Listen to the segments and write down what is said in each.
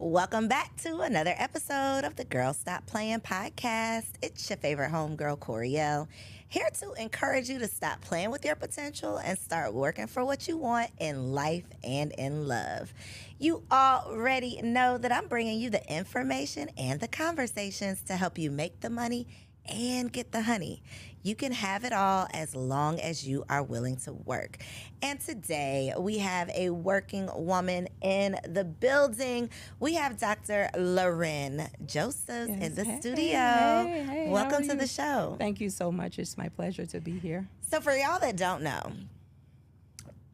Welcome back to another episode of the Girl Stop Playin podcast. It's your favorite homegirl, Coriel, here to encourage you to stop playing with your potential and start working for what you want in life and in love. You already know that I'm bringing you the information and the conversations to help you make the money and get the honey. You can have it all as long as you are willing to work. And today we have a working woman in the building. We have Dr. Loren Josephs in the studio. Hey, welcome to the show. Thank you so much. It's my pleasure to be here. So for y'all that don't know,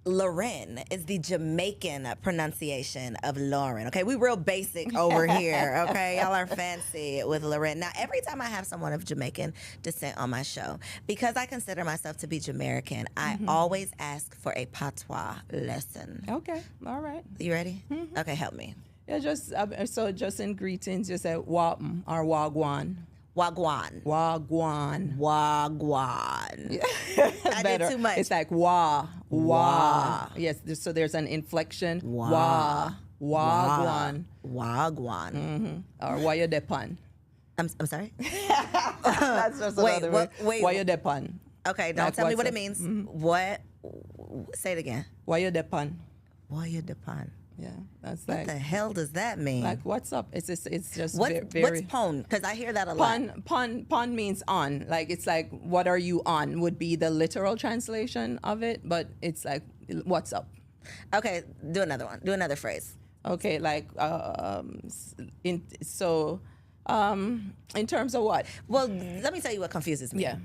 Loren is the Jamaican pronunciation of Lauren. Okay, we real basic over here. Okay, y'all are fancy with Loren. Now, every time I have someone of Jamaican descent on my show, because I consider myself to be Jamaican, I always ask for a patois lesson. Okay, all right. You ready? Okay, help me. Yeah, just in greetings, just say wapm or wagwan. Wagwan. Wagwan. Wagwan. I Better. did too much. It's like wah. Yes, so there's an inflection. Wah. Wagwan. Wagwan. Or why you depan. I'm sorry? That's just another way. Wait. Why you depan. Okay, don't Like tell me what's what up? it means. What? Say it again. Why you depan. Why you depan? Yeah, that's What like, the hell does that mean? like what's up? It's just What's very pon? Because I hear that a lot. Pon means on. Like it's like what are you on would be the literal translation of it, but it's like what's up. Okay, do another one. Do another phrase. Okay, like in terms of what? Well, let me tell you what confuses me. Yeah.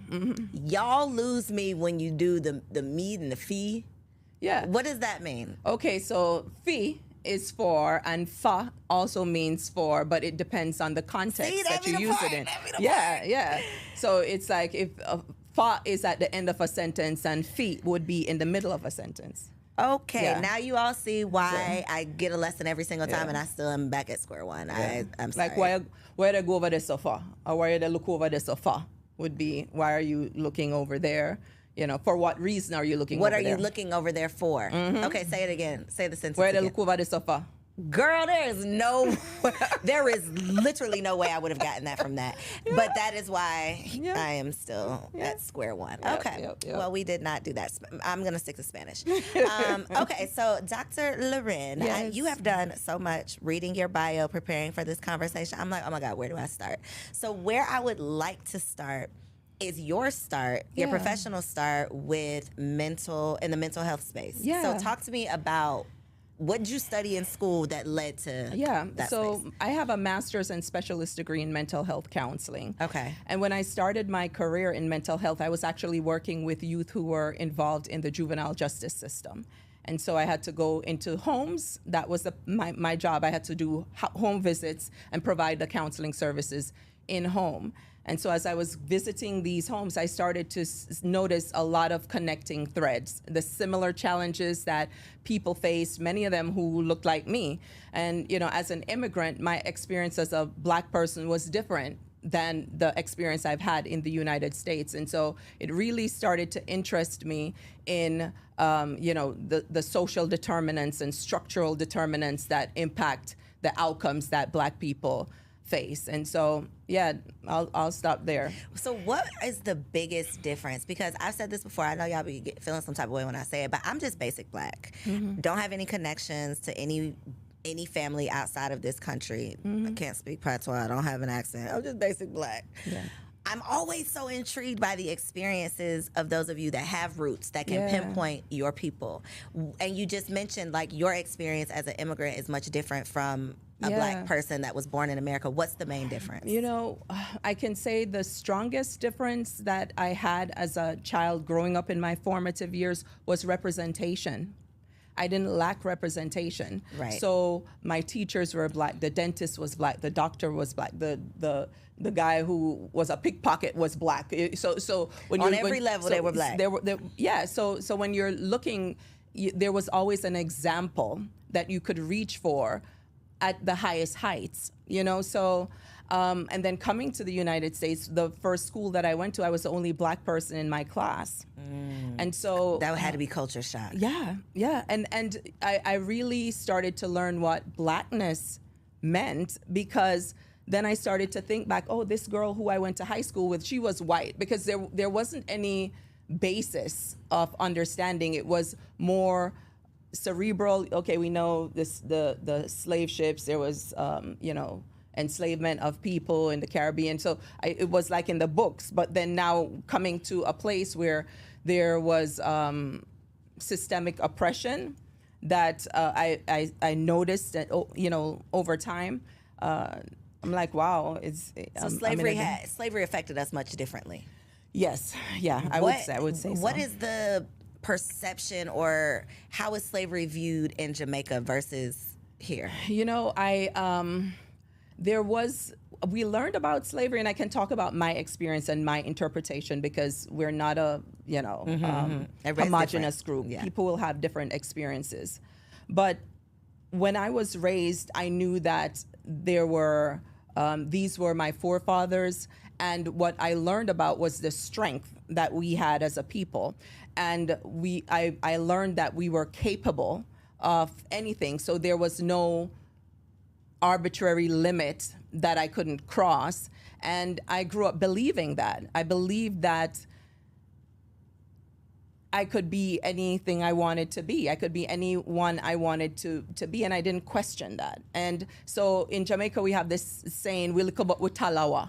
Y'all lose me when you do the me and the fee. Yeah. What does that mean? Okay, so fee is for and fa also means for, but it depends on the context See, that that you be the use part, it in. that be the Yeah. So it's like if fa is at the end of a sentence and fee would be in the middle of a sentence. Okay, Yeah. now you all see why I get a lesson every single time and I still am back at square one. I'm sorry. Like why they go over the sofa or why they look over the sofa would be why are you looking over there? You know, for what reason are you looking What over are there? you looking over there for? Okay, say it again. Say the sentence Why they again. look over the sofa? Girl, there is literally no way I would have gotten that from that. But that is why I am still at square one. Okay. Yep. Well, we did not do that. I'm going to stick to Spanish. Okay, so Dr. Loren, Yes. you have done so much reading your bio, preparing for this conversation. I'm like, oh my God, where do I start? So where I would like to start is your professional start with in the mental health space. Yeah. So talk to me about what did you study in school that led to that so space? I have a master's and specialist degree in mental health counseling. Okay. And when I started my career in mental health, I was actually working with youth who were involved in the juvenile justice system. And so I had to go into homes. That was my job. I had to do home visits and provide the counseling services in home. And so as I was visiting these homes, I started to notice a lot of connecting threads, the similar challenges that people face, many of them who looked like me. And, you know, as an immigrant, my experience as a Black person was different than the experience I've had in the United States. And so it really started to interest me in, the social determinants and structural determinants that impact the outcomes that Black people face. And so, I'll stop there. So what is the biggest difference? Because I've said this before. I know y'all be feeling some type of way when I say it, but I'm just basic Black. Don't have any connections to any family outside of this country. I can't speak patois. I don't have an accent. I'm just basic Black. Yeah. I'm always so intrigued by the experiences of those of you that have roots that can pinpoint your people. And you just mentioned like your experience as an immigrant is much different from a Black person that was born in America. What's the main difference? You know, I can say the strongest difference that I had as a child growing up in my formative years was representation. I didn't lack representation. Right. So my teachers were Black, the dentist was Black, the doctor was Black, the guy who was a pickpocket was Black. So when on every level they were Black. So when you're looking, there was always an example that you could reach for at the highest heights, you know? So, and then coming to the United States, the first school that I went to, I was the only Black person in my class. And so that had to be culture shock. Yeah. And I really started to learn what Blackness meant, because then I started to think back, oh, this girl who I went to high school with, she was white, because there wasn't any basis of understanding. It was more cerebral. Okay, we know this, the slave ships, there was enslavement of people in the Caribbean. So it was like in the books, but then now coming to a place where there was systemic oppression that I noticed that, over time. I'm like, wow, so slavery affected us much differently. Yes, yeah, I would say so. What is the perception, or how is slavery viewed in Jamaica versus here? We learned about slavery, and I can talk about my experience and my interpretation, because we're not a homogenous group. Yeah. People will have different experiences. But when I was raised, I knew that there were, these were my forefathers, and what I learned about was the strength that we had as a people. And I learned that we were capable of anything. So there was no arbitrary limit that I couldn't cross. And I grew up believing that. I believed that I could be anything I wanted to be. I could be anyone I wanted to be, and I didn't question that. And so in Jamaica, we have this saying, "Wilikodotalawa,"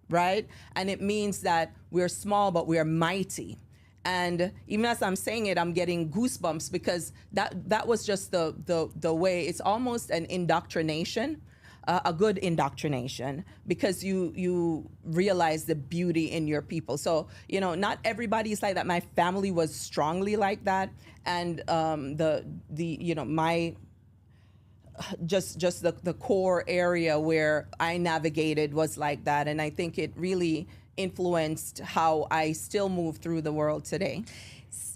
right? And it means that we're small, but we're mighty. And even as I'm saying it, I'm getting goosebumps, because that was just the way. It's almost an indoctrination, a good indoctrination, because you realize the beauty in your people. So, not everybody is like that. My family was strongly like that. And my just the core area where I navigated was like that. And I think it really influenced how I still move through the world today.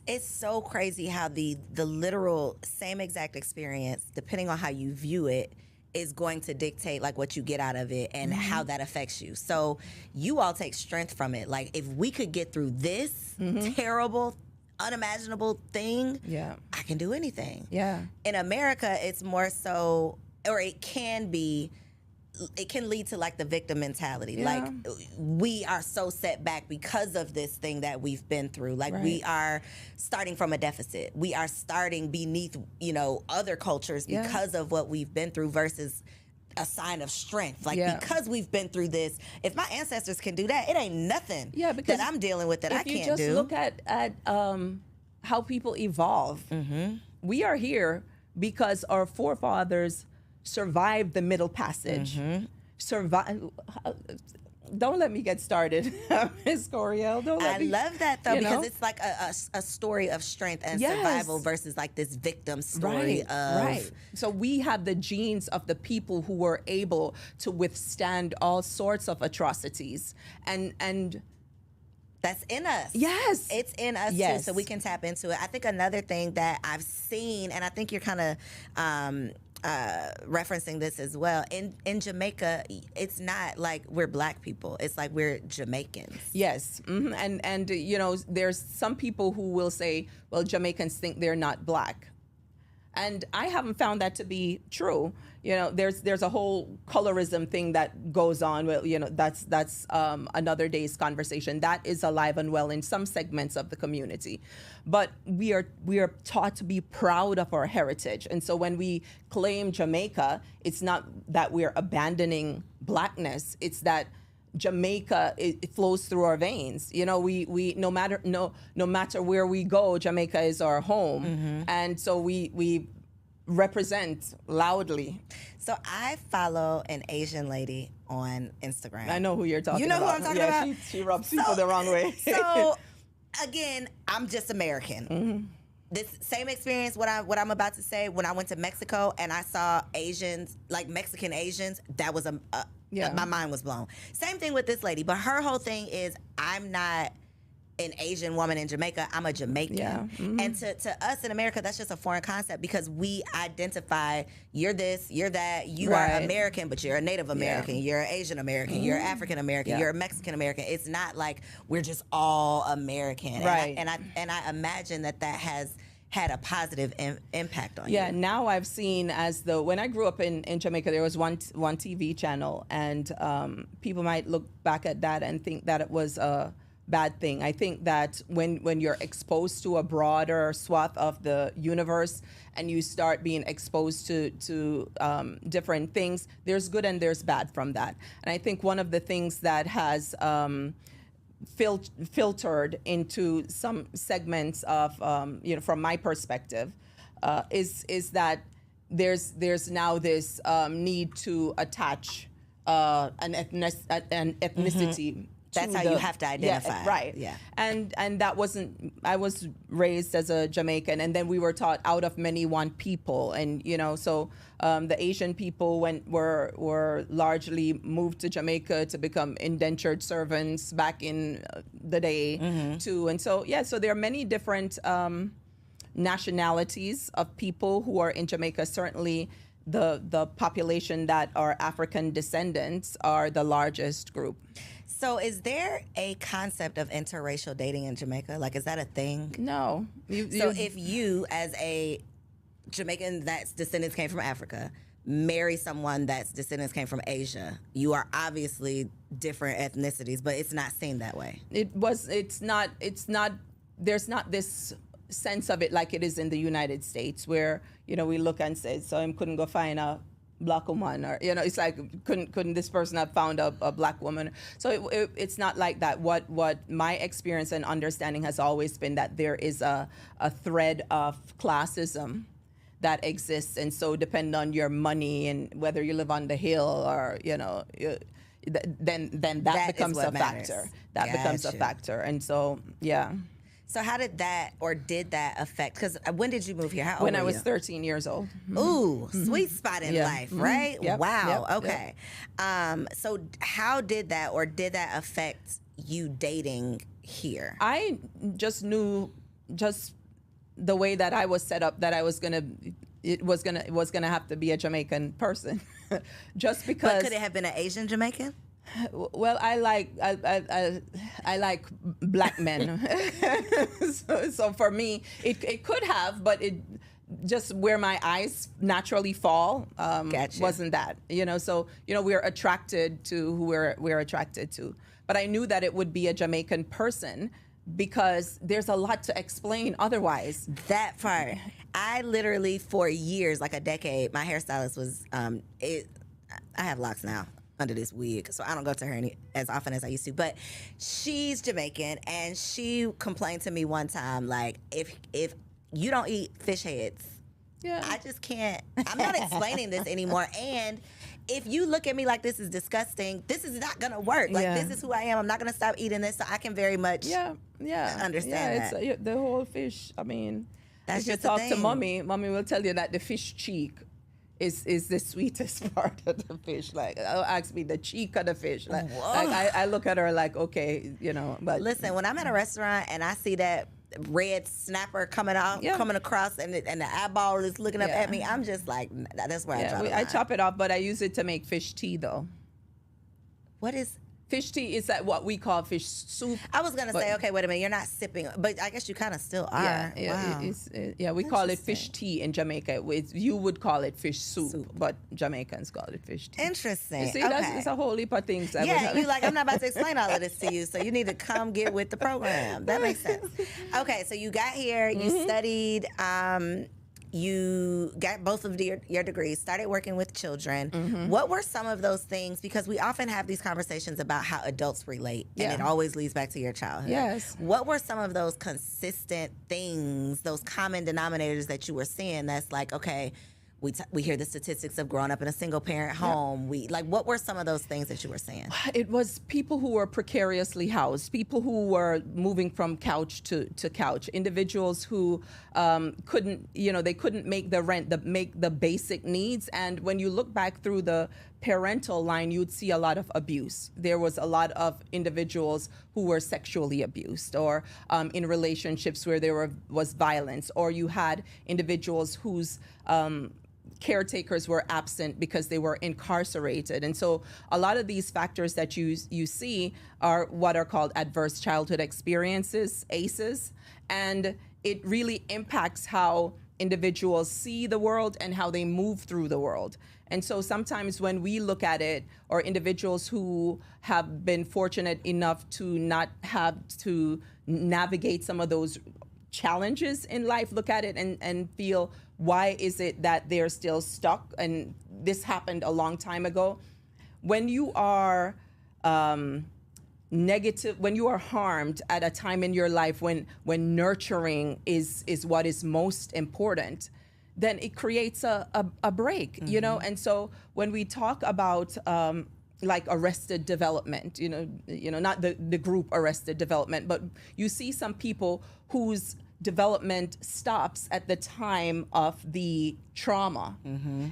It's so crazy how the literal same exact experience, depending on how you view it, is going to dictate like what you get out of it and how that affects you. So you all take strength from it. Like, if we could get through this terrible, unimaginable thing, I can do anything. Yeah. In America, it's more so, or it can lead to like the victim mentality. Yeah. Like, we are so set back because of this thing that we've been through. Like, we are starting from a deficit. We are starting beneath, other cultures because of what we've been through, versus a sign of strength. Like, because we've been through this, if my ancestors can do that, it ain't nothing that I'm dealing with that I can't do. If you just look at how people evolve, we are here because our forefathers survived the Middle Passage. Don't let me get started, Ms. Coriel. I love that, though, because it's like a story of strength and survival versus like this victim story Right. So we have the genes of the people who were able to withstand all sorts of atrocities, and that's in us. Yes. It's in us, too, so we can tap into it. I think another thing that I've seen, and I think you're kind of referencing this as well, in Jamaica, it's not like we're black people. It's like we're Jamaicans. Yes. And there's some people who will say, well, Jamaicans think they're not black. And I haven't found that to be true. There's a whole colorism thing that goes on. Well, that's another day's conversation. That is alive and well in some segments of the community. But we are taught to be proud of our heritage. And so when we claim Jamaica, it's not that we're abandoning blackness. It's that Jamaica, it flows through our veins. We no matter where we go, Jamaica is our home, and so we represent loudly. So I follow an Asian lady on Instagram. I know who you're talking about. You know about. who I'm talking about? She rubs people the wrong way. So again, I'm just American. This same experience, what I'm about to say, when I went to Mexico and I saw Asians, like Mexican Asians, that was my mind was blown. Same thing with this lady, but her whole thing is, I'm not an Asian woman in Jamaica, I'm a Jamaican. Yeah. And to us in America, that's just a foreign concept, because we identify, you're this, you're that, you are American, but you're a Native American, you're an Asian American, you're African American, you're a Mexican American. It's not like we're just all American. Right. And I imagine that has had a positive impact on you. Yeah, now I've seen when I grew up in Jamaica, there was one TV channel, and people might look back at that and think that it was a bad thing. I think that when you're exposed to a broader swath of the universe and you start being exposed to different things, there's good and there's bad from that. And I think one of the things that has filtered into some segments of, from my perspective, is that there's now this need to attach an ethnicity. That's how you have to identify. Yeah, right. Yeah. And that wasn't, I was raised as a Jamaican, and then we were taught out of many one people. And, so the Asian people were largely moved to Jamaica to become indentured servants back in the day too. And so, so there are many different nationalities of people who are in Jamaica. Certainly the population that are African descendants are the largest group. So is there a concept of interracial dating in Jamaica? Like, is that a thing? No. So if you, as a Jamaican that's descendants came from Africa, marry someone that's descendants came from Asia, you are obviously different ethnicities, but it's not seen that way. It's not, there's not this sense of it like it is in the United States where, we look and say, so I couldn't go find a black woman, or it's like couldn't this person have found a black woman? So it's not like that. What my experience and understanding has always been that there is a thread of classism that exists, and so depending on your money and whether you live on the hill or then that becomes a factor. That becomes a factor, and so So how did that affect? Because when did you move here? How old when were I was you? 13 years old. Ooh, sweet spot in life, right? Yep. Wow. Yep. Okay. So how did that affect you dating here? I just knew the way that I was set up that it was gonna have to be a Jamaican person, just because. But could it have been an Asian Jamaican? Well, I like black men, so for me it could have, but it just where my eyes naturally fall wasn't that, So we're attracted to who we're attracted to, but I knew that it would be a Jamaican person because there's a lot to explain otherwise. That part, I literally for years, like a decade, my hairstylist was I have locks now under this wig, so I don't go to her as often as I used to, but she's Jamaican, and she complained to me one time, like, if you don't eat fish heads, I just can't, I'm not explaining this anymore, and if you look at me like this is disgusting, this is not gonna work. Like, this is who I am. I'm not gonna stop eating this, so I can very much understand that. It's the whole fish, I mean, that's if you just talk the to thing. mommy will tell you that the fish cheek is the sweetest part of the fish. Like, ask me the cheek of the fish. Like I look at her like, okay, but listen, when I'm at a restaurant and I see that red snapper coming across, and the eyeball is looking up at me, I'm just like, that's where I draw the line. I chop it off, but I use it to make fish tea though. What is fish tea? Is that what we call fish soup? I was gonna say, okay, wait a minute, you're not sipping, but I guess you kind of still are. We call it fish tea in Jamaica. You would call it fish soup, but Jamaicans call it fish tea. Interesting. You see, okay. it's a whole heap of things. You like, I'm not about to explain all of this to you, so you need to come get with the program. That makes sense. Okay, so you got here, you studied, you got both of your degrees, started working with children. What were some of those things? Because we often have these conversations about how adults relate, and it always leads back to your childhood. Yes. What were some of those consistent things, those common denominators that you were seeing that's like, okay, we hear the statistics of growing up in a single parent home. What were some of those things that you were saying? It was people who were precariously housed, people who were moving from couch to couch, individuals who couldn't make the rent, make the basic needs. And when you look back through the parental line, you'd see a lot of abuse. There was a lot of individuals who were sexually abused, or in relationships where there was violence, or you had individuals whose caretakers were absent because they were incarcerated. And so a lot of these factors that you see are what are called adverse childhood experiences, ACEs. And it really impacts how individuals see the world and how they move through the world. And so sometimes when we look at it, or individuals who have been fortunate enough to not have to navigate some of those challenges in life, look at it and feel, why is it that they're still stuck? And this happened a long time ago. When you are negative, when you are harmed at a time in your life when nurturing is what is most important, then it creates a break, you know? And so when we talk about like arrested development, you know, not the group arrested development, but you see some people whose development stops at the time of the trauma.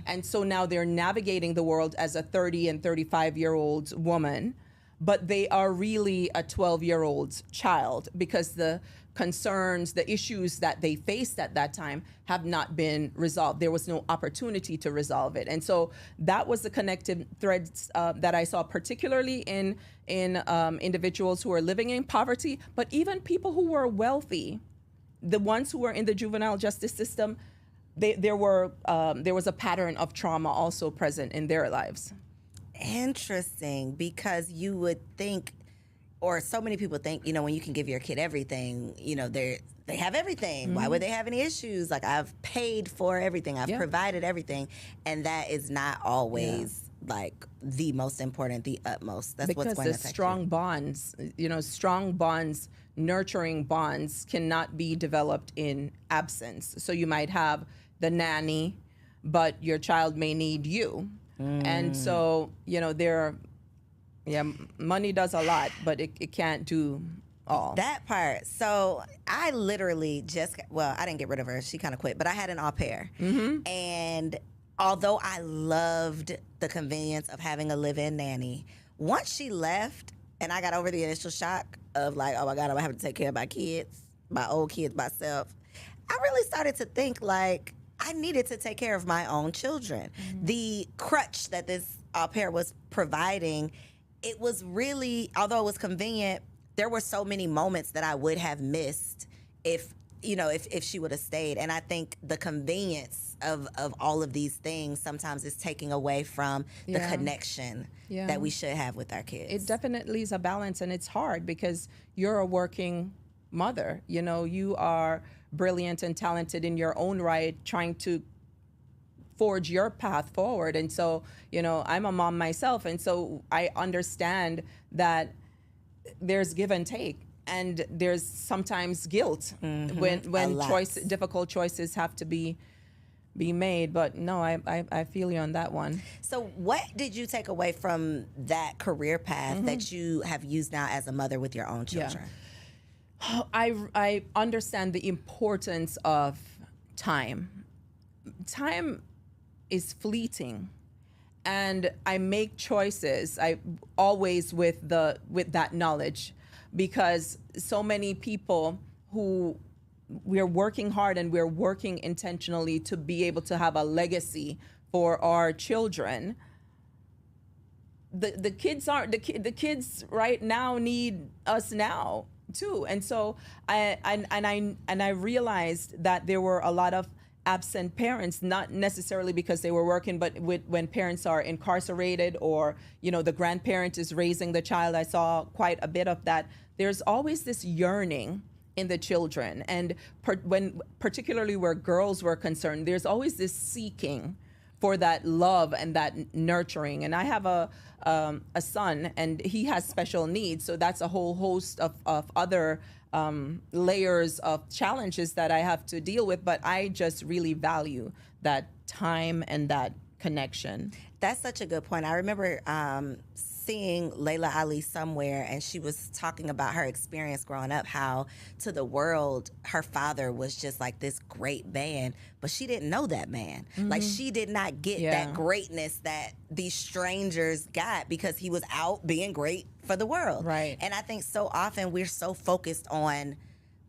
And so now they're navigating the world as a 30 and 35-year-old woman, but they are really a 12-year-old child, because the concerns, the issues that they faced at that time have not been resolved. There was no opportunity to resolve it. And so that was the connective threads that I saw, particularly in individuals who are living in poverty, but even people who were wealthy. The ones who were in the juvenile justice system, there was a pattern of trauma also present in their lives. Interesting, because you would think, or so many people think, you know, when you can give your kid everything, you know, they have everything. Why would they have any issues? Like, I've paid for everything, I've provided everything, and that is not always like the most important, the utmost. That's because what's going to the affect strong bonds, you know, strong bonds, nurturing bonds cannot be developed in absence. So you might have the nanny, but your child may need you. And so, you know, money does a lot, but it can't do all. That part. So I literally I didn't get rid of her. She kind of quit, but I had an au pair. And although I loved the convenience of having a live-in nanny, once she left and I got over the initial shock of like, oh my God, I'm gonna have to take care of my kids, my old kids myself, I really started to think like, I needed to take care of my own children. The crutch that this au pair was providing, it was really, although it was convenient, there were so many moments that I would have missed if she would have stayed. And I think the convenience of all of these things sometimes is taking away from the connection that we should have with our kids. It definitely is a balance, and it's hard because you're a working mother. You know, you are brilliant and talented in your own right, trying to forge your path forward. And so, you know, I'm a mom myself, and so I understand that there's give and take, and there's sometimes guilt when difficult choices have to be made. But no, I feel you on that one. So what did you take away from that career path that you have used now as a mother with your own children? I understand the importance of time. Time is fleeting, and I make choices. I always with that knowledge, because so many people who we're working hard and we're working intentionally to be able to have a legacy for our children. The kids right now need us now too. And so I realized that there were a lot of absent parents, not necessarily because they were working, but when parents are incarcerated, or, you know, the grandparent is raising the child. I saw quite a bit of that. There's always this yearning in the children. And particularly where girls were concerned, there's always this seeking for that love and that nurturing. And I have a son, and he has special needs. So that's a whole host of other layers of challenges that I have to deal with. But I just really value that time and that connection. That's such a good point. I remember seeing Layla Ali somewhere, and she was talking about her experience growing up, how to the world her father was just like this great man, but she didn't know that man. Like, she did not get that greatness that these strangers got because he was out being great for the world. Right. And I think so often we're so focused on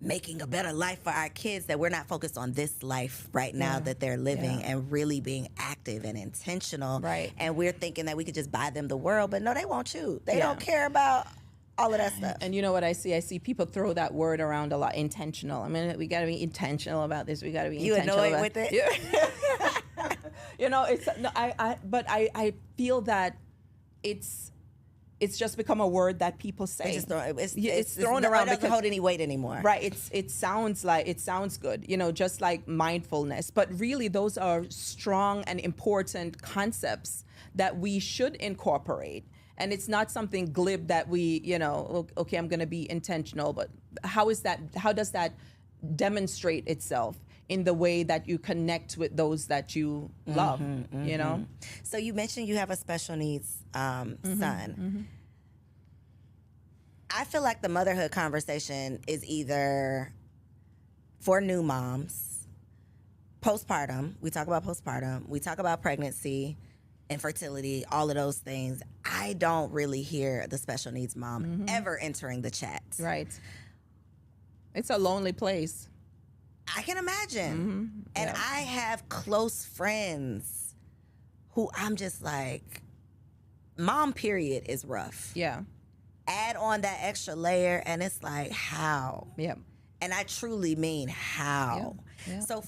making a better life for our kids that we're not focused on this life right now that they're living and really being active and intentional. Right. And we're thinking that we could just buy them the world, but no, they won't you. They don't care about all of that stuff. And you know what I see? I see people throw that word around a lot. Intentional. I mean, we got to be intentional about this. We got to be intentional. You annoyed with it? Yeah. You know, it's no, but I feel that it's just become a word that people say. It's thrown around. It doesn't hold any weight anymore. Right. It sounds good, you know, just like mindfulness. But really, those are strong and important concepts that we should incorporate. And it's not something glib that we, you know, okay, I'm going to be intentional. But how does that demonstrate itself in the way that you connect with those that you love, you know? So you mentioned you have a special needs son. I feel like the motherhood conversation is either for new moms, postpartum. We talk about postpartum. We talk about pregnancy, infertility, all of those things. I don't really hear the special needs mom ever entering the chat. Right. It's a lonely place. I can imagine. And I have close friends who I'm just like, mom period is rough. Yeah. Add on that extra layer and it's like, how? Yeah. And I truly mean how. Yeah. So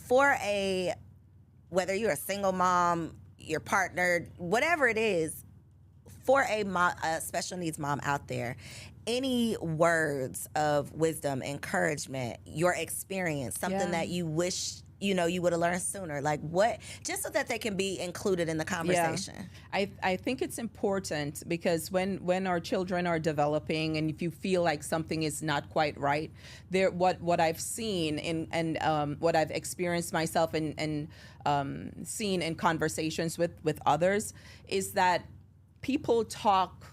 whether you're a single mom, your partner, whatever it is, for a special needs mom out there, any words of wisdom, encouragement, your experience, something that you wish you would have learned sooner, like what, just so that they can be included in the conversation. I think it's important because when our children are developing, and if you feel like something is not quite right, what I've seen and what I've experienced myself and seen in conversations with others is that people talk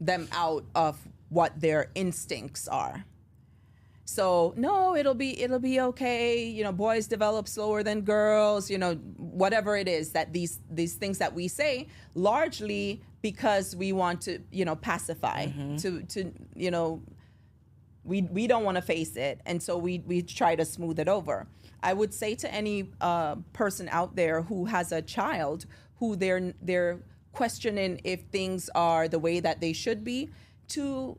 them out of what their instincts are. So no, it'll be okay. You know, boys develop slower than girls. You know, whatever it is that these things that we say, largely because we want to, you know, pacify, to you know, we don't want to face it, and so we try to smooth it over. I would say to any person out there who has a child who they're questioning if things are the way that they should be, to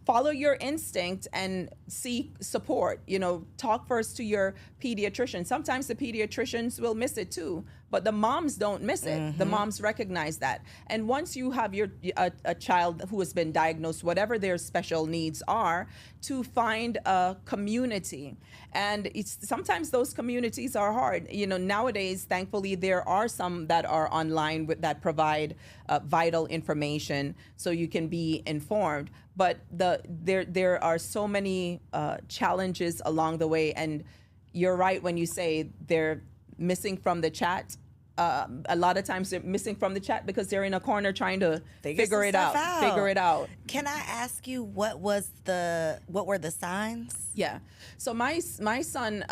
follow your instinct and seek support. You know, talk first to your pediatrician. Sometimes the pediatricians will miss it too, but the moms don't miss it. The moms recognize that. And once you have a child who has been diagnosed, whatever their special needs are, to find a community. And sometimes those communities are hard. You know, nowadays, thankfully, there are some that are online that provide vital information so you can be informed. But there are so many challenges along the way, and you're right when you say they're missing from the chat. A lot of times they're missing from the chat because they're in a corner trying to figure it out. Can I ask you what were the signs? Yeah. So my son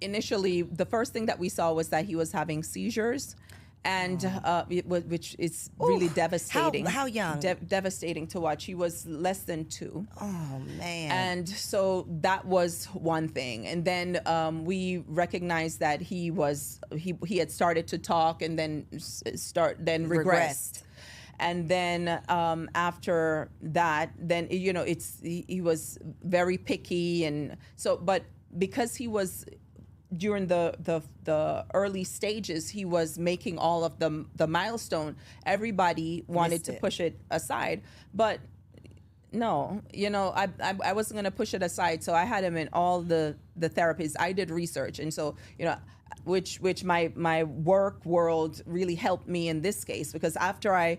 initially, the first thing that we saw was that he was having seizures. And which is really devastating. How young? Devastating to watch. He was less than 2. Oh, man. And so that was one thing. And then we recognized that he had started to talk and then regressed. And then after that, then, you know, he was very picky. And so, but because he was, during the early stages, he was making all of the milestone. Everybody wanted to push it aside, but no, you know, I wasn't going to push it aside. So I had him in all the therapies. I did research, and so, you know, which my work world really helped me in this case, because after I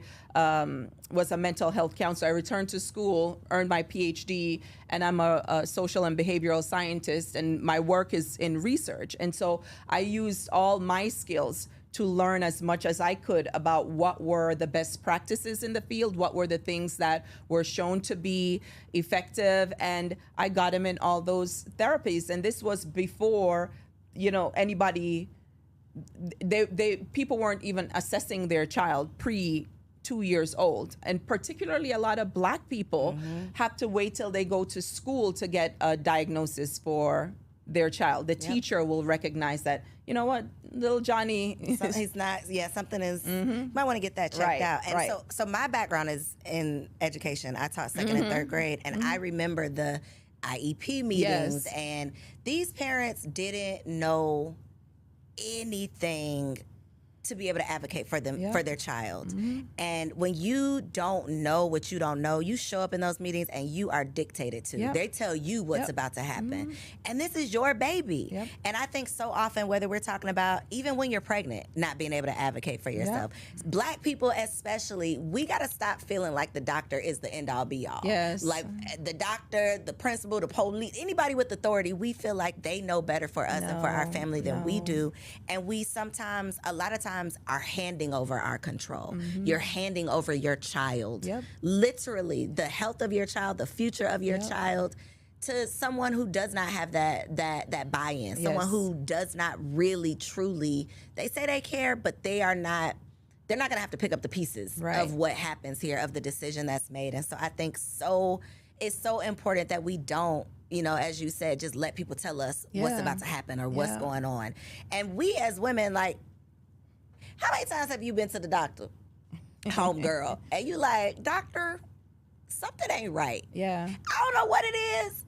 was a mental health counselor, I returned to school, earned my PhD, and I'm a social and behavioral scientist, and my work is in research. And so I used all my skills to learn as much as I could about what were the best practices in the field, what were the things that were shown to be effective, and I got him in all those therapies. And this was before, you know, anybody, people weren't even assessing their child pre 2 years old. And particularly a lot of Black people have to wait till they go to school to get a diagnosis for their child. The teacher will recognize that, you know what, little Johnny, he's not, something is, might want to get that checked out. And so my background is in education. I taught second and third grade, and I remember the IEP meetings, and these parents didn't know anything to be able to advocate for them, for their child. And when you don't know what you don't know, you show up in those meetings and you are dictated to. They tell you what's about to happen. And this is your baby. And I think so often, whether we're talking about even when you're pregnant, not being able to advocate for yourself. Black people especially, we got to stop feeling like the doctor is the end all be all. Like the doctor, the principal, the police, anybody with authority, we feel like they know better for us and for our family than we do. And we sometimes, a lot of times, are handing over our control. You're handing over your child, literally the health of your child, the future of your child, to someone who does not have that buy-in, someone who does not really truly, they say they care, but they're not gonna have to pick up the pieces of what happens here, of the decision that's made. And so I think it's so important that we don't, as you said, just let people tell us what's about to happen or what's going on. And we as women, like, how many times have you been to the doctor, homegirl, and you like, doctor, something ain't right. I don't know what it is,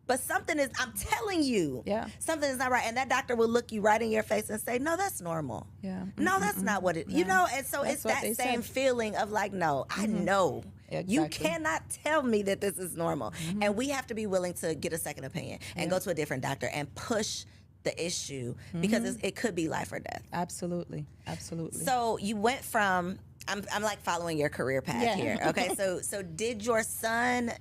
but something is, I'm telling you, something is not right. And that doctor will look you right in your face and say, no, that's normal. No, that's not what it, and so that's it's that same feeling of like, no, I know. You cannot tell me that this is normal. And we have to be willing to get a second opinion and go to a different doctor and push the issue, because it could be life or death. Absolutely. So you went from, I'm like following your career path here. Okay, so did your son,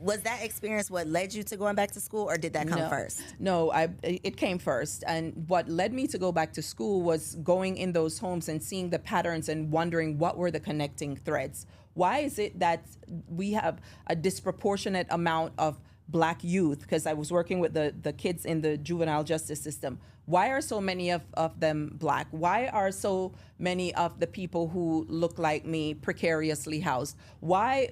was that experience what led you to going back to school, or did that come first? No, it came first. And what led me to go back to school was going in those homes and seeing the patterns and wondering what were the connecting threads. Why is it that we have a disproportionate amount of Black youth, because I was working with the kids in the juvenile justice system. Why are so many of them Black? Why are so many of the people who look like me precariously housed? Why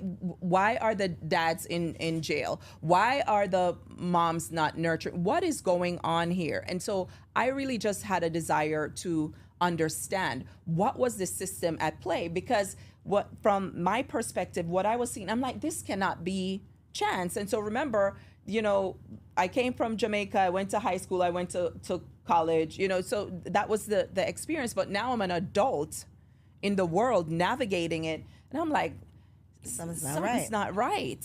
are the dads in jail? Why are the moms not nurtured? What is going on here? And so I really just had a desire to understand what was the system at play, because from my perspective, what I was seeing, I'm like, this cannot be chance. And so remember, I came from Jamaica, I went to high school, I went to college, so that was the experience. But now I'm an adult in the world navigating it, and I'm like, something's not right.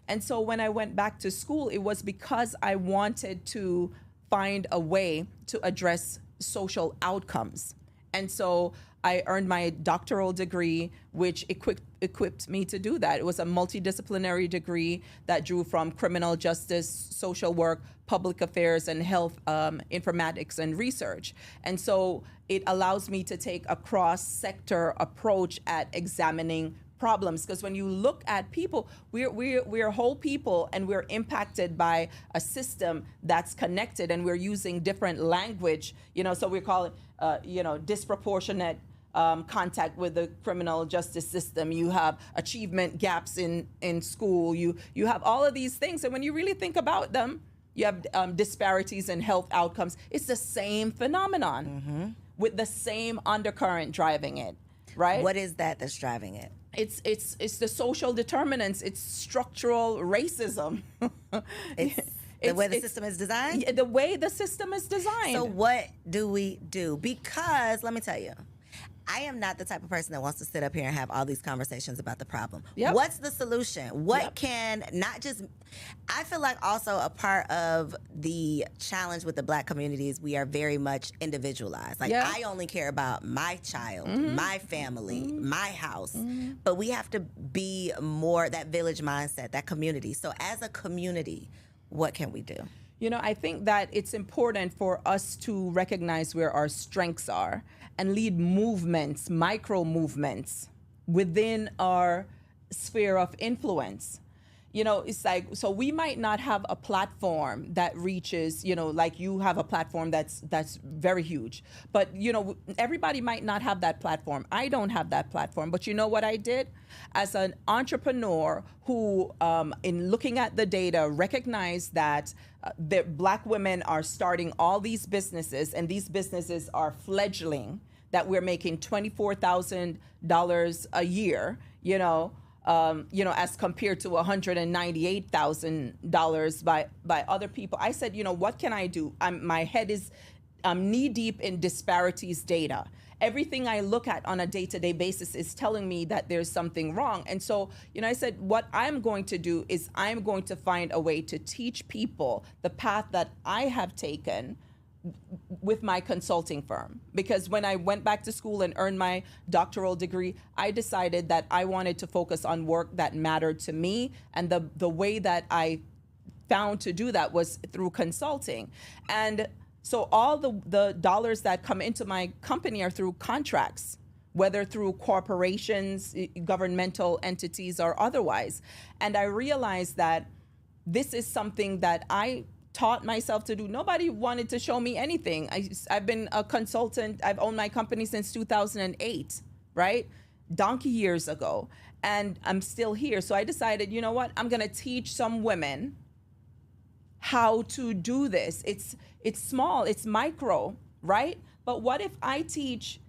And so when I went back to school, it was because I wanted to find a way to address social outcomes. And so I earned my doctoral degree, which equipped me to do that. It was a multidisciplinary degree that drew from criminal justice, social work, public affairs, and health informatics and research. And so it allows me to take a cross-sector approach at examining problems, because when you look at people, we're whole people, and we're impacted by a system that's connected, and we're using different language, so we call it disproportionate contact with the criminal justice system. You have achievement gaps in school. You have all of these things, and when you really think about them, you have disparities in health outcomes. It's the same phenomenon with the same undercurrent driving it, right? What is that that's driving it? It's the social determinants. It's structural racism. The way the system is designed? The way the system is designed. So what do we do? Because let me tell you, I am not the type of person that wants to sit up here and have all these conversations about the problem. What's the solution? What can not just, I feel like also a part of the challenge with the Black community is we are very much individualized. Like I only care about my child, my family, my house, but we have to be more that village mindset, that community. So as a community, what can we do? I think that it's important for us to recognize where our strengths are and lead movements, micro movements within our sphere of influence. it's like, so we might not have a platform that reaches, like you have a platform that's very huge, but everybody might not have that platform. I don't have that platform, but you know what I did as an entrepreneur who, in looking at the data, recognized that the Black women are starting all these businesses, and these businesses are fledgling, that we're making $24,000 a year, as compared to $198,000 by other people. I said, what can I do? My head is knee deep in disparities data. Everything I look at on a day-to-day basis is telling me that there's something wrong. And so, I said, what I'm going to do is I'm going to find a way to teach people the path that I have taken with my consulting firm. Because when I went back to school and earned my doctoral degree, I decided that I wanted to focus on work that mattered to me. And the way that I found to do that was through consulting. And so all the dollars that come into my company are through contracts, whether through corporations, governmental entities, or otherwise. And I realized that this is something that I taught myself to do. Nobody wanted to show me anything. I've been a consultant. I've owned my company since 2008, right? Donkey years ago. And I'm still here. So I decided, you know what? I'm going to teach some women how to do this. It's small, it's micro, right? But what if I teach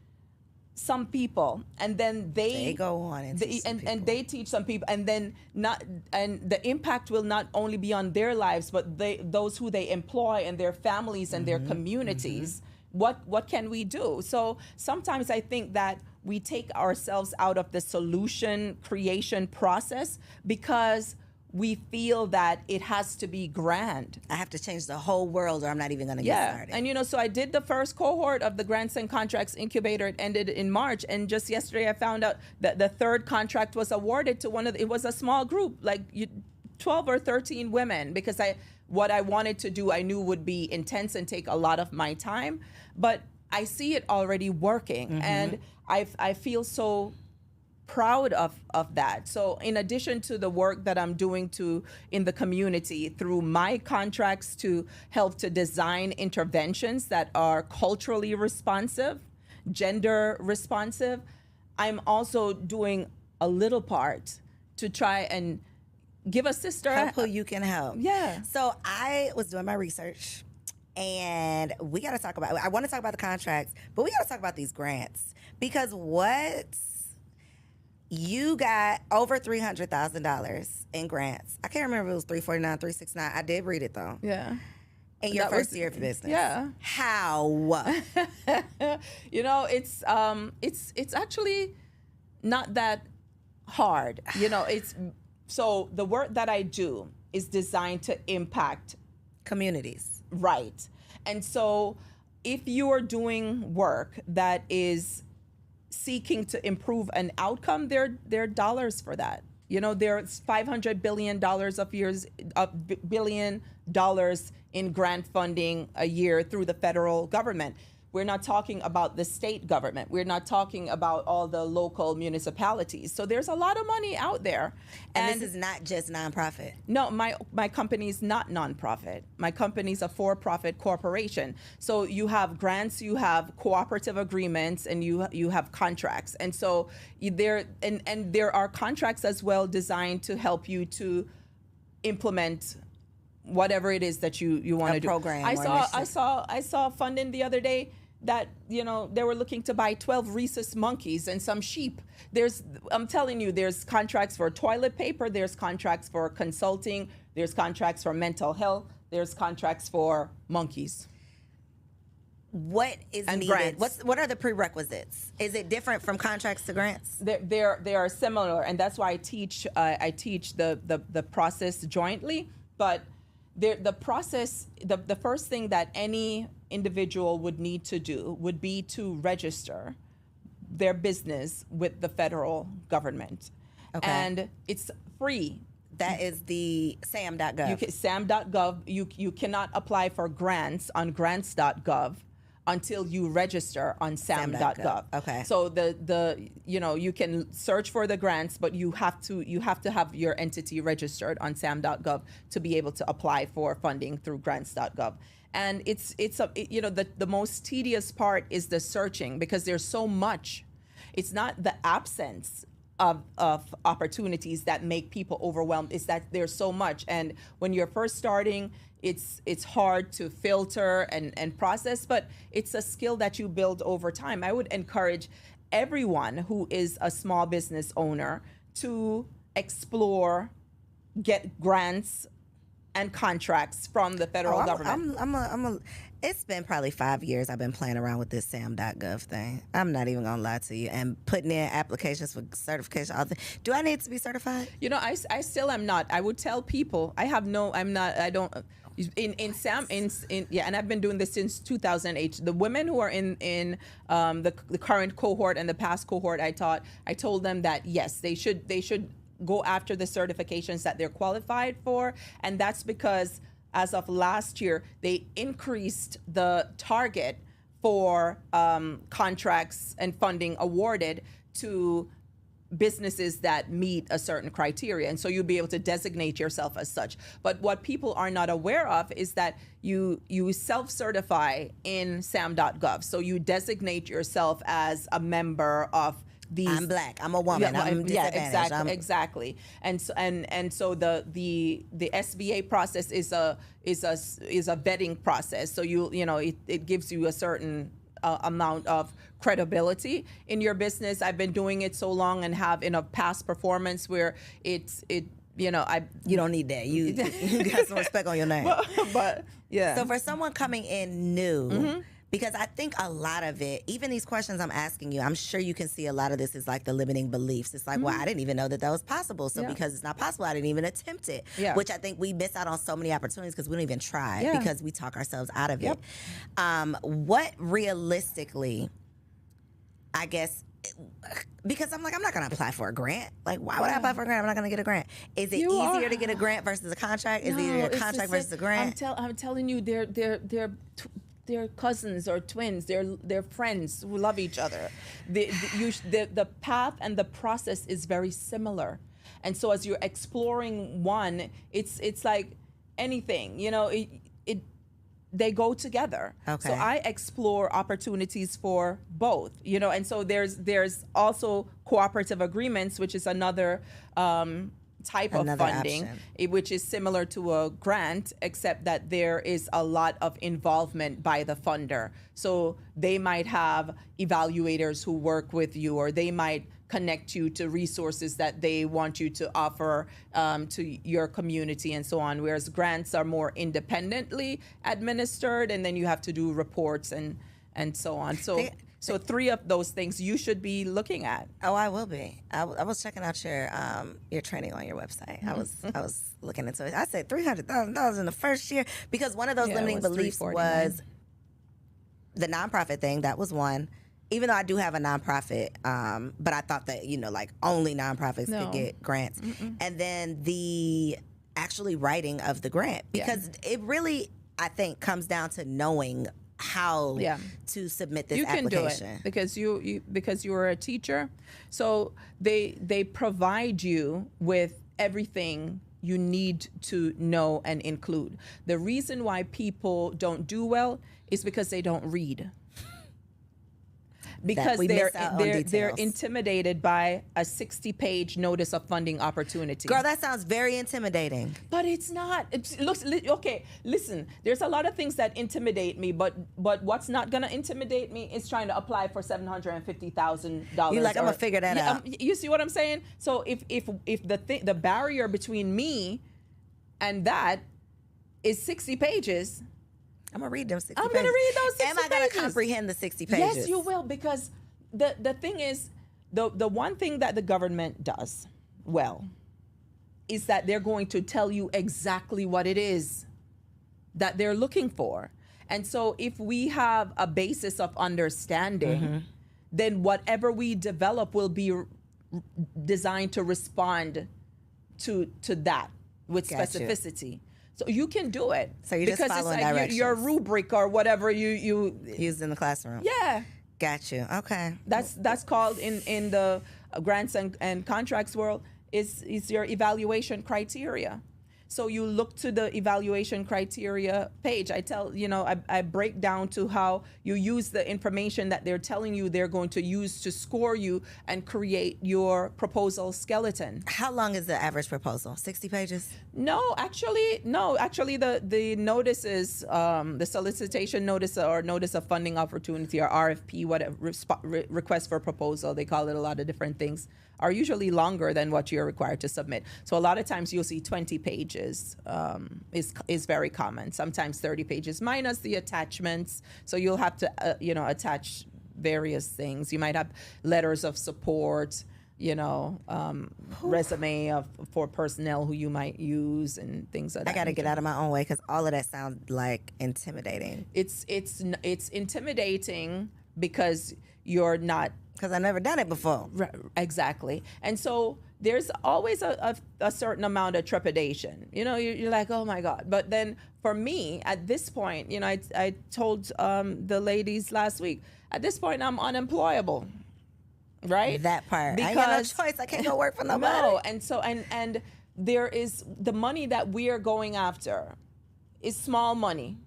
some people, and then they go on and they teach some people, and then the impact will not only be on their lives, but those who they employ and their families and their communities. What can we do? So sometimes I think that we take ourselves out of the solution creation process because we feel that it has to be grand. I have to change the whole world or I'm not even going to get started. And so I did the first cohort of the Grants and Contracts Incubator. It ended in March. And just yesterday I found out that the third contract was awarded to it was a small group, like 12 or 13 women, because what I wanted to do I knew would be intense and take a lot of my time. But I see it already working. And I feel so proud of that. So in addition to the work that I'm doing in the community through my contracts to help to design interventions that are culturally responsive, gender responsive, I'm also doing a little part to try and give a sister help who you can help. Yeah. So I was doing my research, and I want to talk about the contracts, but we got to talk about these grants, because you got over $300,000 in grants. I can't remember if it was 349, 369. I did read it though. Yeah. In your first year of business. Yeah. How? It's actually not that hard. So the work that I do is designed to impact communities. Right. And so if you are doing work that is seeking to improve an outcome, there are dollars for that. There's $500 billion billion in grant funding a year through the federal government. We're not talking about the state government. We're not talking about all the local municipalities. So there's a lot of money out there. And this is not just nonprofit. No, my company's not nonprofit. My company's a for-profit corporation. So you have grants, you have cooperative agreements, and you have contracts. And so there are contracts as well designed to help you to implement whatever it is that you want to do. Program. I saw funding the other day that they were looking to buy 12 rhesus monkeys and some sheep. I'm telling you, there's contracts for toilet paper, there's contracts for consulting, there's contracts for mental health, there's contracts for monkeys. What is and needed? Grants. What are the prerequisites? Is it different from contracts to grants? They are similar, and that's why I teach the process jointly. But the process, the first thing that any individual would need to do would be to register their business with the federal government. Okay. And it's free. That is the sam.gov. SAM.gov. You cannot apply for grants on grants.gov. until you register on sam.gov. Okay. So you can search for the grants, but you have to have your entity registered on sam.gov to be able to apply for funding through grants.gov. And the most tedious part is the searching, because there's so much. It's not the absence of opportunities that make people overwhelmed. It's that there's so much. And when you're first starting, it's hard to filter and process, but it's a skill that you build over time. I would encourage everyone who is a small business owner to explore, get grants and contracts from the federal government. It's been probably 5 years I've been playing around with this sam.gov thing. I'm not even gonna lie to you. And putting in applications for certification. Do I need to be certified? I still am not. I would tell people and I've been doing this since 2008. The women who are in the current cohort and the past cohort, I told them that yes, they should go after the certifications that they're qualified for, and that's because as of last year, they increased the target for contracts and funding awarded to businesses that meet a certain criteria. And so you'll be able to designate yourself as such. But what people are not aware of is that you self-certify in sam.gov. So you designate yourself as a member of these. I'm black. I'm a woman. I'm disadvantaged. Exactly. And so the SBA process is a vetting process. So it gives you a certain amount of credibility in your business. I've been doing it so long and have in a past performance where you don't need that. You got some respect on your name. But yeah. So for someone coming in new, because I think a lot of it, even these questions I'm asking you, I'm sure you can see a lot of this is like the limiting beliefs. It's like, well, I didn't even know that was possible. So because it's not possible, I didn't even attempt it. Yeah. Which I think we miss out on so many opportunities because we don't even try because we talk ourselves out of it. What realistically, I guess, because I'm like, I'm not going to apply for a grant. Like, why would I apply for a grant? I'm not going to get a grant. Is it easier to get a grant versus a contract? Is it easier a contract versus a grant? I'm telling you, they're cousins or twins. They're friends who love each other. The path and the process is very similar, and so as you're exploring one, it's like anything. They go together. Okay. So I explore opportunities for both. And so there's also cooperative agreements, which is another type of funding, which is similar to a grant, except that there is a lot of involvement by the funder. So they might have evaluators who work with you, or they might connect you to resources that they want you to offer to your community and so on, whereas grants are more independently administered, and then you have to do reports and so on. So three of those things you should be looking at. Oh, I will be. I was checking out your training on your website. I was looking into it. I said $300,000 in the first year because one of those limiting beliefs was the nonprofit thing. That was one. Even though I do have a nonprofit, but I thought that like only nonprofits could get grants, and then the actually writing of the grant, because it really, I think, comes down to knowing how to submit this application. You can do it because you are a teacher, so they provide you with everything you need to know and include. The reason why people don't do well is because they don't read. Because they're intimidated by a 60-page notice of funding opportunity. Girl, that sounds very intimidating. But it's not. Okay, listen, there's a lot of things that intimidate me, but what's not going to intimidate me is trying to apply for $750,000. You're like, I'm going to figure that out. You see what I'm saying? So if the barrier between me and that is 60 pages, I'm going to read them 60 pages. I'm going to read those 60 pages. Am I going to comprehend the 60 pages? Yes, you will, because the thing is, the one thing that the government does well is that they're going to tell you exactly what it is that they're looking for. And so if we have a basis of understanding, then whatever we develop will be designed to respond to that with specificity. So you can do it. So you're just because following it's like directions. your rubric or whatever you Used in the classroom. yeah. Got you. Okay. That's called in the grants and contracts world is your evaluation criteria. So you look to the evaluation criteria page. I tell, I break down to how you use the information that they're telling you they're going to use to score you and create your proposal skeleton. How long is the average proposal? 60 pages? No. Actually, the notices, the solicitation notice or notice of funding opportunity or RFP, whatever, request for proposal, they call it a lot of different things, are usually longer than what you're required to submit. So a lot of times you'll see 20 pages is very common. Sometimes 30 pages minus the attachments. So you'll have to, attach various things. You might have letters of support, resume for personnel who you might use and things like that. I got to get out of my own way because all of that sounds like intimidating. It's intimidating because you're not. Because I've never done it before. Exactly. And so there's always a certain amount of trepidation. You're like, oh my God. But then for me, at this point, I told the ladies last week, at this point, I'm unemployable. Right? That part. Because, I ain't got no choice. I can't go work for nobody. No. And so, and there is the money that we are going after is small money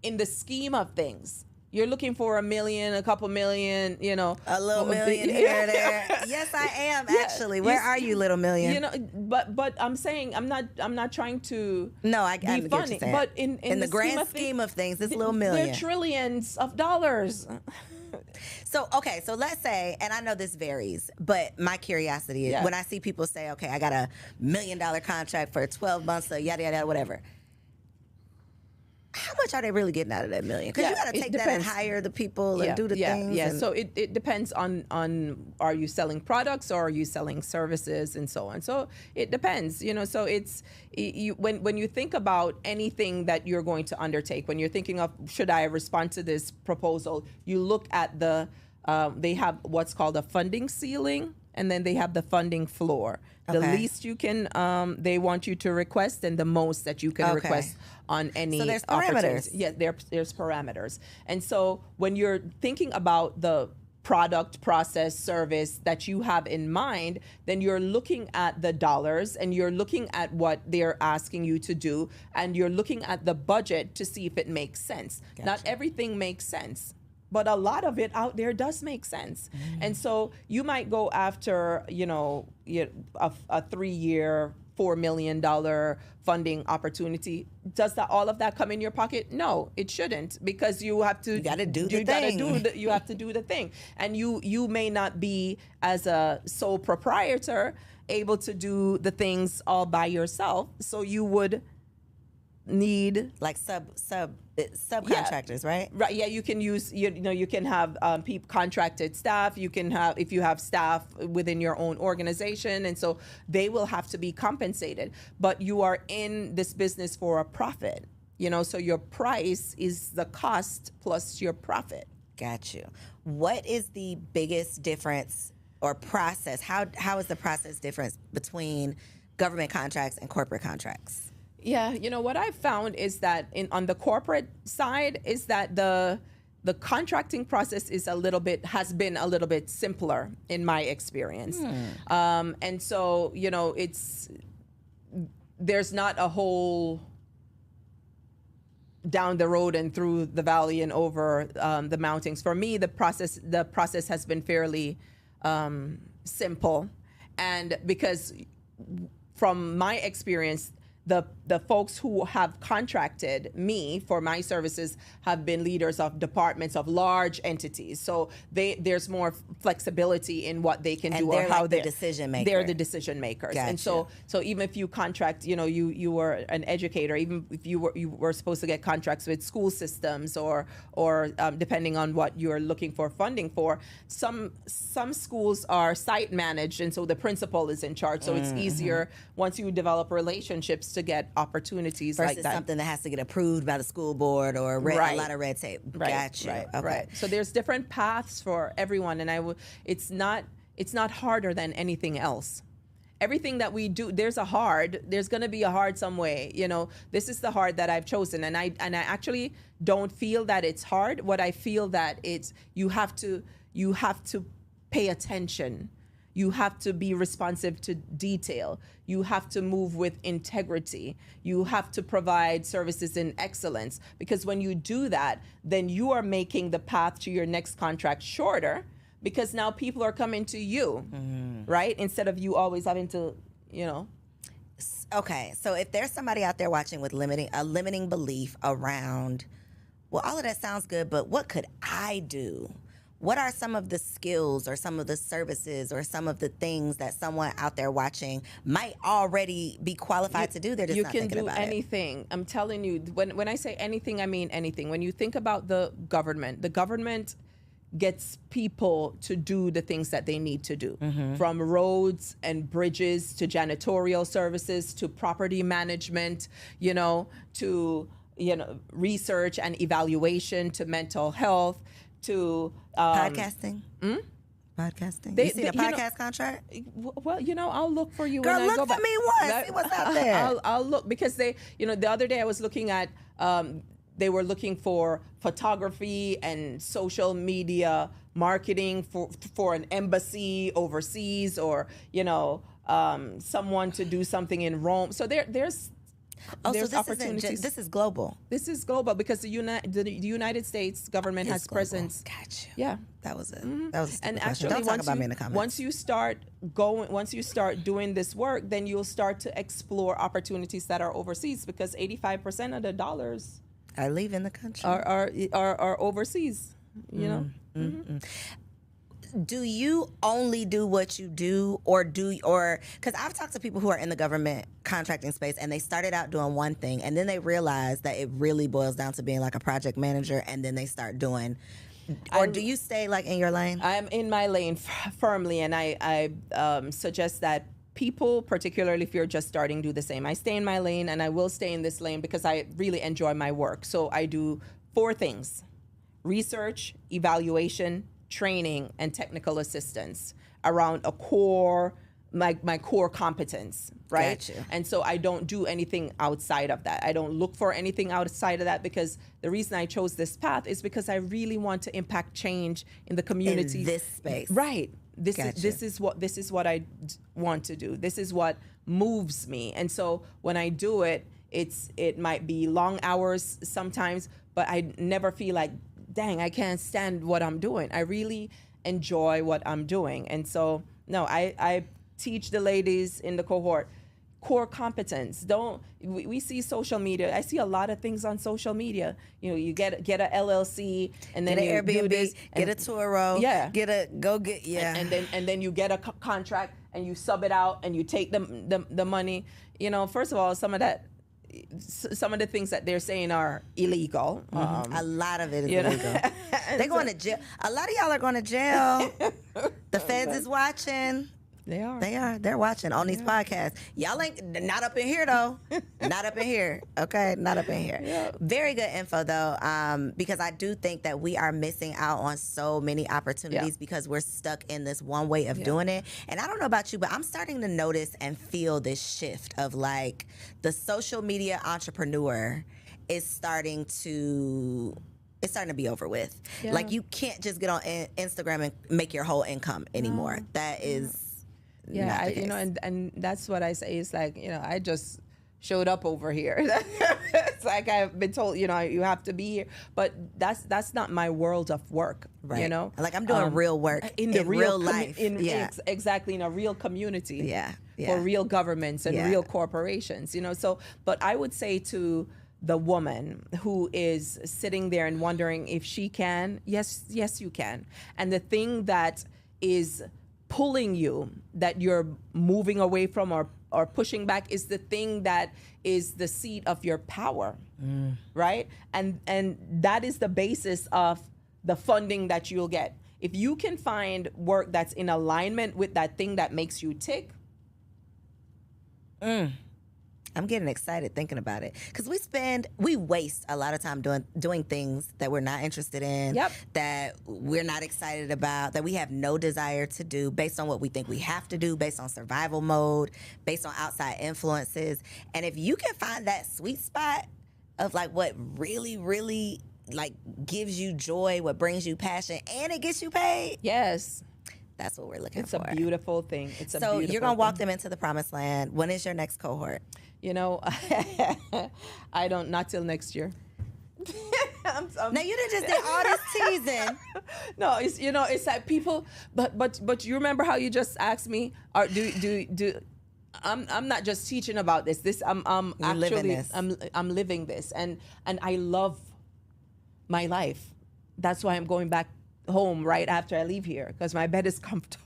in the scheme of things. You're looking for $1 million, a couple million, a little million here or there. Yes, I am actually. Where are you, little million? But I'm saying I'm not trying to. No, I be get what you're saying. But in the grand scheme of things, this little million. They're trillions of dollars. So let's say, and I know this varies, but my curiosity is when I see people say, okay, I got $1 million contract for 12 months, so yada yada whatever. How much are they really getting out of that million? Because you got to take that and hire the people and do the things. Yeah, so it depends on are you selling products or are you selling services and so on. So it depends, so it's when you think about anything that you're going to undertake, when you're thinking of should I respond to this proposal, you look at they have what's called a funding ceiling and then they have the funding floor. The least you can, they want you to request and the most that you can request on any. So there's parameters. Yeah, there's parameters. And so when you're thinking about the product, process, service that you have in mind, then you're looking at the dollars and you're looking at what they're asking you to do and you're looking at the budget to see if it makes sense. Gotcha. Not everything makes sense, but a lot of it out there does make sense. And so you might go after, a 3-year, $4 million funding opportunity. Does all of that come in your pocket? No, it shouldn't, because you have to. You got to do the thing. You have to do the thing, and you may not be, as a sole proprietor, able to do the things all by yourself. So you would need like subcontractors, right? Right. Yeah, you can use you can have contracted staff. You can have, if you have staff within your own organization, and so they will have to be compensated. But you are in this business for a profit, so your price is the cost plus your profit. Got you. What is the biggest difference or process? How is the process difference between government contracts and corporate contracts? Yeah, what I've found is that on the corporate side is that the contracting process has been a little bit simpler in my experience. And so, there's not a whole down the road and through the valley and over the mountains. For me, the process has been fairly simple, and because from my experience, the folks who have contracted me for my services have been leaders of departments of large entities. So there's more flexibility in what they can do, or how they're the decision makers. They're the decision makers. Gotcha. And so even if you contract, you were an educator, even if you were supposed to get contracts with school systems or depending on what you're looking for funding for, some schools are site managed, and so the principal is in charge. So it's easier once you develop relationships to get opportunities versus like that. Something that has to get approved by the school board or a lot of red tape. Right, Got you. Right. So there's different paths for everyone, and it's not harder than anything else. everything that we do, there's going to be a hard some way. This is the hard that I've chosen, and I actually don't feel that it's hard. What I feel that it's you have to pay attention. You have to be responsive to detail. You have to move with integrity. You have to provide services in excellence, because when you do that, then you are making the path to your next contract shorter, because now people are coming to you, right? Instead of you always having to, Okay, so if there's somebody out there watching with a limiting belief around, well, all of that sounds good, but what could I do? What are some of the skills or some of the services or some of the things that someone out there watching might already be qualified to do? They're just not thinking about it. You can do anything. I'm telling you, when I say anything, I mean anything. When you think about the government gets people to do the things that they need to do, from roads and bridges to janitorial services to property management, to research and evaluation to mental health to podcasting. Podcasting. You see a podcast contract? Well, I'll look for you. Girl, when I go look for me once. See what's out there. I'll look, because the other day I was looking at, they were looking for photography and social media marketing for an embassy overseas, or someone to do something in Rome. So there's opportunities. This is global. This is global because the United States government has global. Presence. Got you. Yeah, that was it. That was a stupid and question. actually, Don't talk about me in the comments. Once you start doing this work, then you'll start to explore opportunities that are overseas, because 85% of the dollars are leaving the country. Are overseas. Do you only do what you do, or because I've talked to people who are in the government contracting space, and they started out doing one thing, and then they realize that it really boils down to being like a project manager, and then they start doing, or do you stay like in your lane? I'm in my lane firmly, and I suggest that people, particularly if you're just starting, do the same. I stay in my lane, and I will stay in this lane because I really enjoy my work. So I do 4 things: research, evaluation, training, and technical assistance around a core, my core competence, right? Gotcha. And so I don't do anything outside of that. I don't look for anything outside of that, because the reason I chose this path is because I really want to impact change in the community. In this space. Right. This Gotcha. is what I want to do. This is what moves me. And so when I do it, it might be long hours sometimes, but I never feel like, dang, I can't stand what I'm doing. I really enjoy what I'm doing. And so, no, I teach the ladies in the cohort core competence. We see social media. I see a lot of things on social media. You get a LLC, and then get an you Airbnb, do this, get a Turo, and then you get a contract, and you sub it out, and you take the money. First of all, some of the things that they're saying are illegal. A lot of it is illegal. They're going to jail. A lot of y'all are going to jail. The feds is watching. They are. They're watching on these podcasts. Y'all ain't not up in here though. Not up in here. Okay, not up in here. Yeah. Very good info though, because I do think that we are missing out on so many opportunities because we're stuck in this one way of doing it. And I don't know about you, but I'm starting to notice and feel this shift of like the social media entrepreneur is starting to be over with. Yeah. Like you can't just get on Instagram and make your whole income anymore. No. That is. Yeah, and that's what I say. It's like, I just showed up over here. It's like I've been told, you have to be here, but that's not my world of work. Right. Like I'm doing real work in real life. Exactly, in a real community. Yeah. For real governments and real corporations. So, but I would say to the woman who is sitting there and wondering if she can, yes, you can. And the thing that is pulling you, that you're moving away from or pushing back, is the thing that is the seat of your power, right? And that is the basis of the funding that you'll get. If you can find work that's in alignment with that thing that makes you tick. I I'm getting excited thinking about it because we waste a lot of time doing things that we're not interested in, Yep. that we're not excited about, that we have no desire to do based on what we think we have to do, based on survival mode, based on outside influences. And if you can find that sweet spot of like what really, really like gives you joy, what brings you passion, and it gets you paid, Yes. that's what we're looking It's for. a beautiful thing. So you're going to walk them into the promised land. When is your next cohort? You know, not till next year. Now you done just did all this teasing. No, it's like people, but you remember how you just asked me, or I'm not just teaching about this. I'm You're actually living this. I'm living this, and I love my life. That's why I'm going back home right after I leave here, because my bed is comfortable.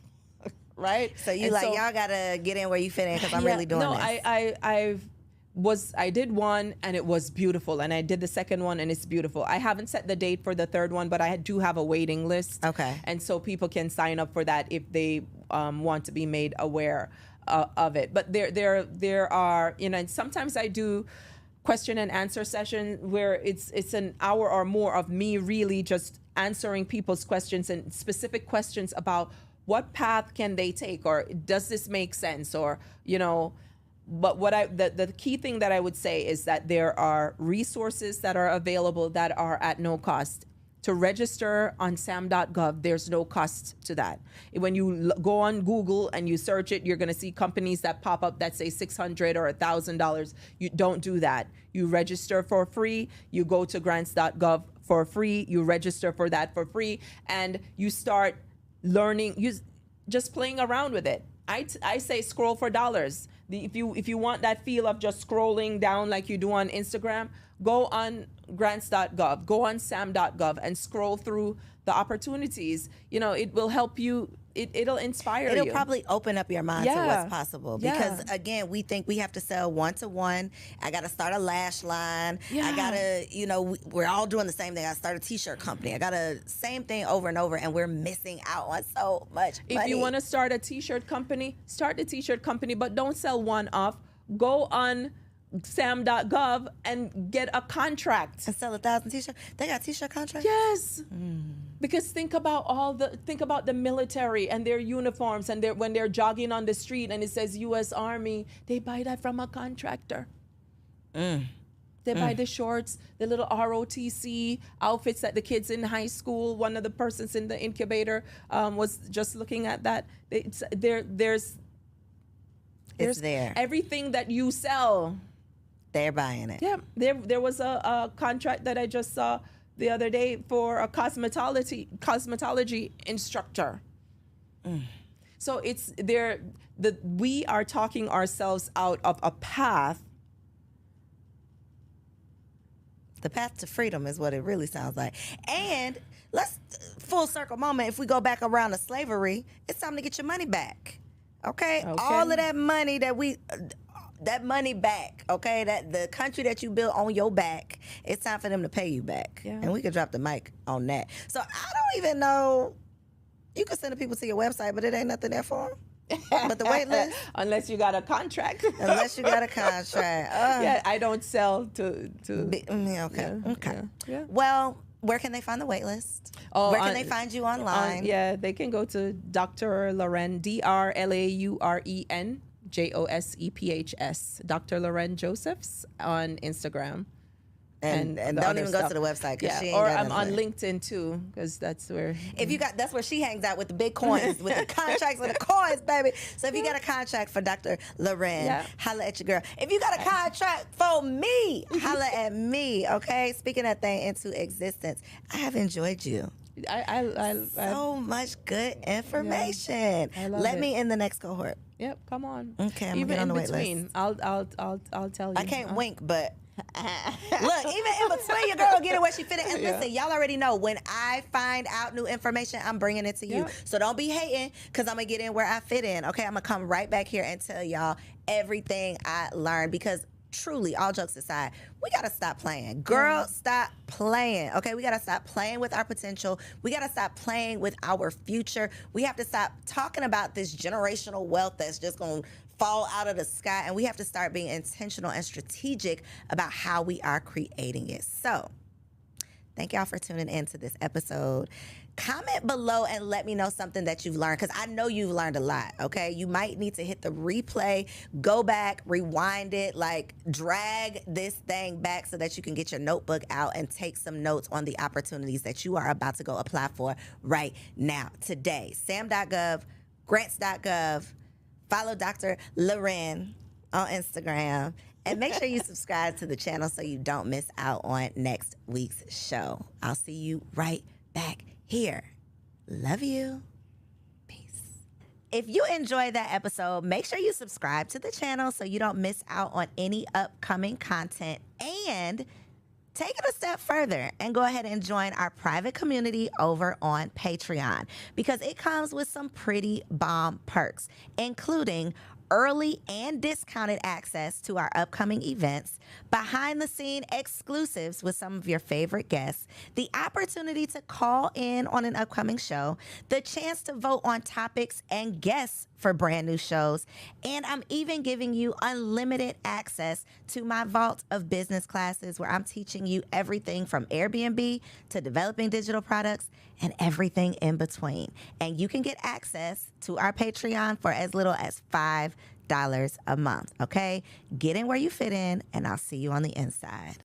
Right? So y'all gotta get in where you fit in because I'm really doing no, this. I did one and it was beautiful, and I did the second one and it's beautiful. I haven't set the date for the third one, but I do have a waiting list. Okay. And so people can sign up for that if they want to be made aware of it. But there are, and sometimes I do question and answer session where it's an hour or more of me really just answering people's questions and specific questions about what path can they take, or does this make sense, or but the key thing that I would say is that there are resources that are available that are at no cost. To register on sam.gov, there's no cost to that. When you go on Google and you search it, you're going to see companies that pop up that say $600 or $1,000. You don't do that. You register for free. You go to grants.gov for free. You register for that for free, and you start learning. You just playing around with it. I say scroll for dollars. If you want that feel of just scrolling down like you do on Instagram, go on grants.gov, go on sam.gov and scroll through the opportunities. It will help you. It'll inspire you. It'll probably open up your mind to Yeah. what's possible. Because Yeah. again, we think we have to sell one-to-one. I got to start a lash line. Yeah. I got to, we're all doing the same thing. I start a t-shirt company. I got to same thing over and over, and we're missing out on so much money. If you want to start a t-shirt company, start the t-shirt company, but don't sell one off. Go on sam.gov and get a contract. And sell 1,000 t-shirts. They got t-shirt contracts? Yes. Because think about the military and their uniforms, and when they're jogging on the street and it says U.S. Army, they buy that from a contractor. They buy the shorts, the little ROTC outfits that the kids in high school. One of the persons in the incubator was just looking at that. There's there. everything that you sell. They're buying it. Yeah, there was a contract that I just saw the other day for a cosmetology instructor. So it's there. We are talking ourselves out of a path. The path to freedom is what it really sounds like. And let's full circle moment. If we go back around to slavery, it's time to get your money back. Okay? All of that money that money back, okay? That the country that you built on your back, it's time for them to pay you back. Yeah. And we could drop the mic on that. So I don't even know. You can send the people to your website, but it ain't nothing there for them. But the wait list. Unless you got a contract. Unless you got a contract. Yeah, I don't sell to. Okay. Okay. Yeah. Well, where can they find the wait list? Where can they find you online? They can go to Dr. Loren, DrLauren Josephs, Dr. Loren Josephs on Instagram. And the don't other even go stuff. to the website because she ain't or got I'm on nothing. LinkedIn too, because that's where. That's where she hangs out with the big coins, with the contracts with the coins, baby. So if you got a contract for Dr. Loren, holla at your girl. If you got a contract for me, holla at me. Okay. Speaking that thing into existence, I have enjoyed you. So much good information. I love Let it. me in the next cohort. Yep, come on. Okay, I'm even on the in wait between, list. I'll tell you. I can't wink, but look, even in between, your girl get it where she fit it. And listen, y'all already know when I find out new information, I'm bringing it to you. Yep. So don't be hating, because I'm gonna get in where I fit in. Okay, I'm gonna come right back here and tell y'all everything I learned, because truly, all jokes aside, we got to stop playing. Girl, stop playing. Okay, we got to stop playing with our potential. We got to stop playing with our future. We have to stop talking about this generational wealth that's just going to fall out of the sky, and we have to start being intentional and strategic about how we are creating it. So, thank y'all for tuning in to this episode. Comment below and let me know something that you've learned, because I know you've learned a lot, okay? You might need to hit the replay, go back, rewind it, like drag this thing back so that you can get your notebook out and take some notes on the opportunities that you are about to go apply for right now, today. SAM.gov, grants.gov, follow Dr. Loren on Instagram, and make sure you subscribe to the channel so you don't miss out on next week's show. I'll see you right back here. Love you. Peace. If you enjoyed that episode, make sure you subscribe to the channel so you don't miss out on any upcoming content, and take it a step further and go ahead and join our private community over on Patreon, because it comes with some pretty bomb perks, including early and discounted access to our upcoming events, behind-the-scene exclusives with some of your favorite guests, the opportunity to call in on an upcoming show, the chance to vote on topics and guests for brand new shows, and I'm even giving you unlimited access to my vault of business classes where I'm teaching you everything from Airbnb to developing digital products and everything in between. And you can get access to our Patreon for as little as $5 a month, okay? Get in where you fit in, and I'll see you on the inside.